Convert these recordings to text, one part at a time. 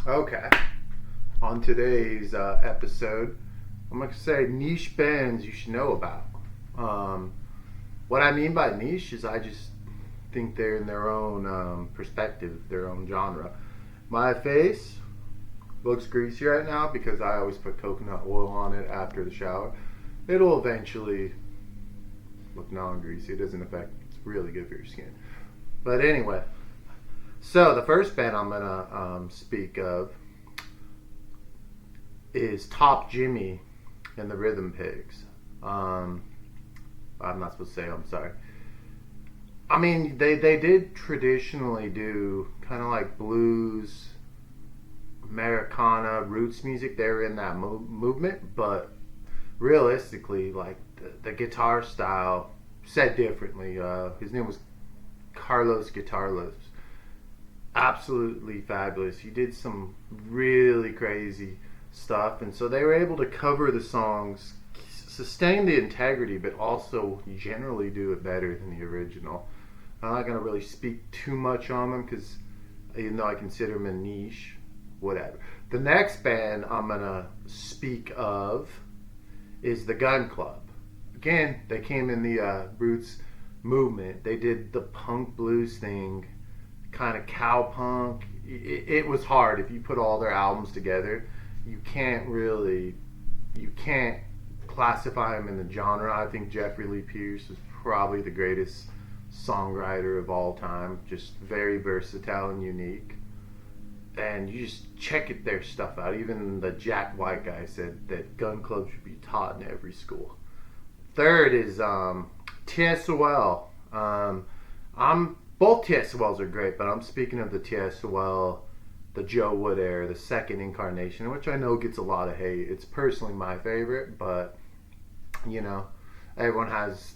Okay. On today's episode, I'm going to say niche bands you should know about. Um, what I mean by niche is I just think they're in their own perspective, their own genre. My face looks greasy right now because I always put coconut oil on it after the shower. It'll eventually look non-greasy. It doesn't affect. It's really good for your skin. But anyway, so the first band I'm gonna speak of is Top Jimmy and the Rhythm Pigs. Um, I'm not supposed to say. I'm sorry. I mean, they did traditionally do kind of like blues, Americana, roots music. They were in that movement, but realistically, like the guitar style, said differently. His name was Carlos Guitarlos. Absolutely fabulous. He did some really crazy stuff, and so they were able to cover the songs, sustain the integrity, but also generally do it better than the original. I'm not going to really speak too much on them because even though I consider them a niche, whatever. The next band I'm going to speak of is the Gun Club. Again, they came in the roots movement. They did the punk blues thing, kind of cowpunk. It was hard. If you put all their albums together, you can't classify them in the genre. I think Jeffrey Lee Pierce is probably the greatest songwriter of all time. Just very versatile and unique. And you just check their stuff out. Even the Jack White guy said that Gun Club should be taught in every school. Third is TSOL. Both TSOLs are great, but I'm speaking of the TSOL, the Joe Wood era, the second incarnation, which I know gets a lot of hate. It's personally my favorite, but you know, everyone has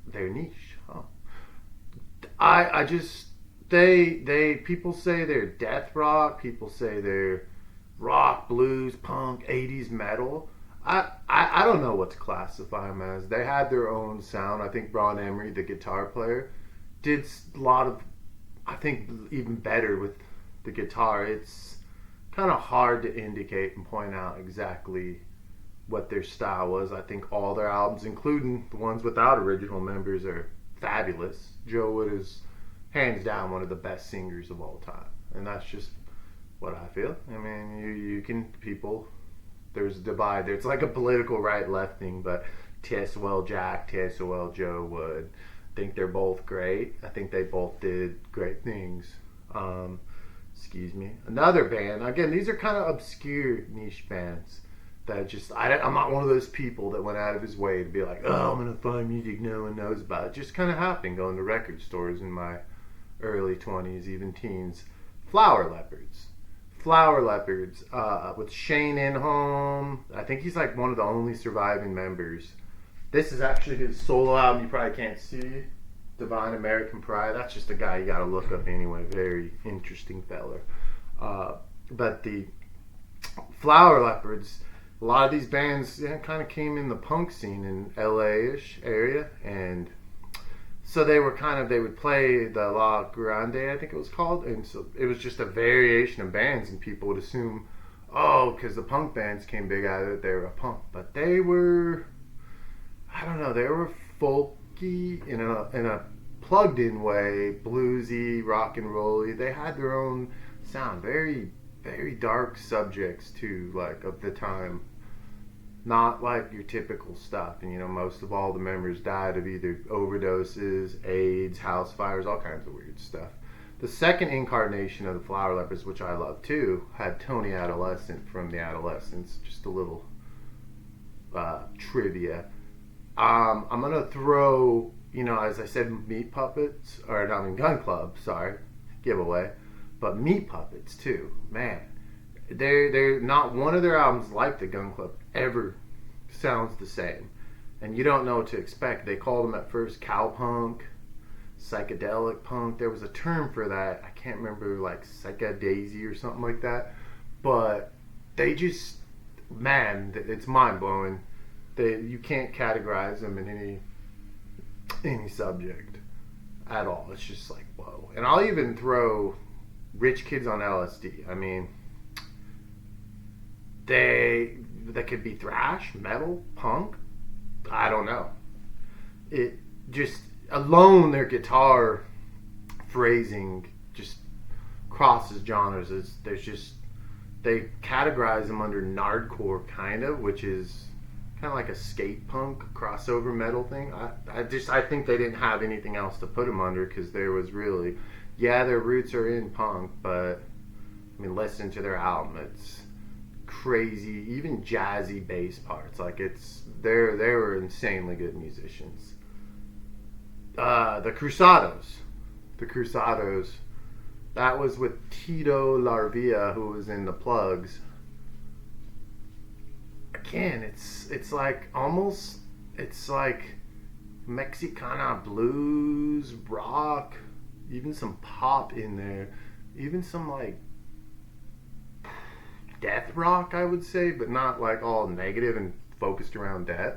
their niche. Oh. I just they people say they're death rock, people say they're rock, blues, punk, 80s metal. I don't know what to classify them as. They had their own sound. I think Ron Emery, the guitar player, did a lot of, I think, even better with the guitar. It's kind of hard to indicate and point out exactly what their style was. I think all their albums, including the ones without original members, are fabulous. Joe Wood is hands down one of the best singers of all time, and that's just what I feel. I mean, you can people. There's a divide there. It's like a political right-left thing, but TSOL Jack, TSOL Joe Wood. I think they're both great. I think they both did great things. Excuse me. Another band. Again, these are kind of obscure niche bands that just I'm not one of those people that went out of his way to be like, oh, I'm gonna find music no one knows about. It just kind of happened going to record stores in my early 20s, even teens. Flower Leopards. Flower Leopards with Shane Inholm. I think he's like one of the only surviving members. This is actually his solo album. You probably can't see Divine American Pride. That's just a guy you got to look up anyway. Very interesting fella. But the Flower Leopards, a lot of these bands kind of came in the punk scene in LA-ish area, and so they would play the La Grande, I think it was called, and so it was just a variation of bands, and people would assume, oh, because the punk bands came big out of it, they were a punk, but they were, I don't know, they were folky in a plugged-in way, bluesy, rock and rolly. They had their own sound, very, very dark subjects too, like of the time. Not like your typical stuff. And most of all the members died of either overdoses, AIDS, house fires, all kinds of weird stuff. The second incarnation of the Flower Leopards, which I love too, had Tony Adolescent from the Adolescents. Just a little trivia. I'm gonna throw, as I said, Meat Puppets, or I mean Gun Club, sorry, giveaway, but Meat Puppets too, man. They're not one of their albums like the Gun Club ever sounds the same, and you don't know what to expect. They called them at first cowpunk, psychedelic punk. There was a term for that. I can't remember, like psychadaisy or something like that. But they just, man, it's mind blowing. You can't categorize them in any subject at all. It's just like whoa. And I'll even throw Rich Kids on LSD. I mean, They could be thrash, metal, punk. I don't know. It just alone their guitar phrasing just crosses genres. There's just they categorize them under nardcore kind of, which is kind of like a skate punk crossover metal thing. I think they didn't have anything else to put them under because there was really, yeah, their roots are in punk, but I mean, listen to their album. It's crazy, even jazzy bass parts. Like they were insanely good musicians. The Cruzados. That was with Tito Larvia, who was in the Plugs. Again, it's like almost it's like Mexicana blues, rock, even some pop in there, even some like death rock, I would say, but not like all negative and focused around death.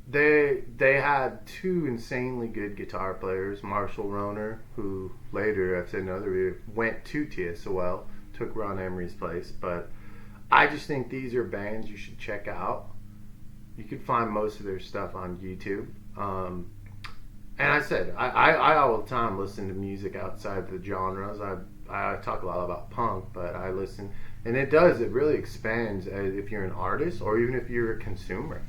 They had two insanely good guitar players, Marshall Roner, who later, I've said in another video, went to TSOL, took Ron Emery's place. But I just think these are bands you should check out. You could find most of their stuff on YouTube. And I said, I all the time listen to music outside the genres. I talk a lot about punk, but I listen, and it really expands if you're an artist or even if you're a consumer.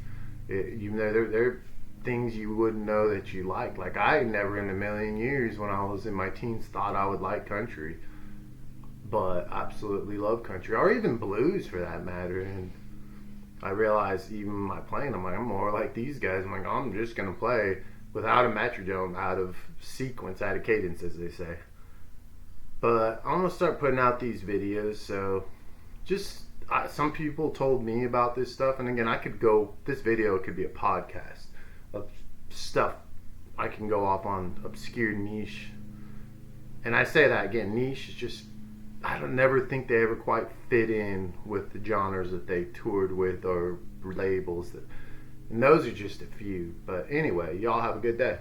You know, there are things you wouldn't know that you like. Like I never in a million years when I was in my teens thought I would like country, but absolutely love country or even blues for that matter. And I realized even my playing, I'm like, I'm more like these guys. I'm like, I'm just gonna play without a metronome, out of sequence, out of cadence, as they say. But I'm gonna start putting out these videos. So just some people told me about this stuff, and again, this video could be a podcast of stuff I can go off on, obscure niche. And I say that again, niche is just, I don't never think they ever quite fit in with the genres that they toured with or labels and those are just a few. But anyway, y'all have a good day.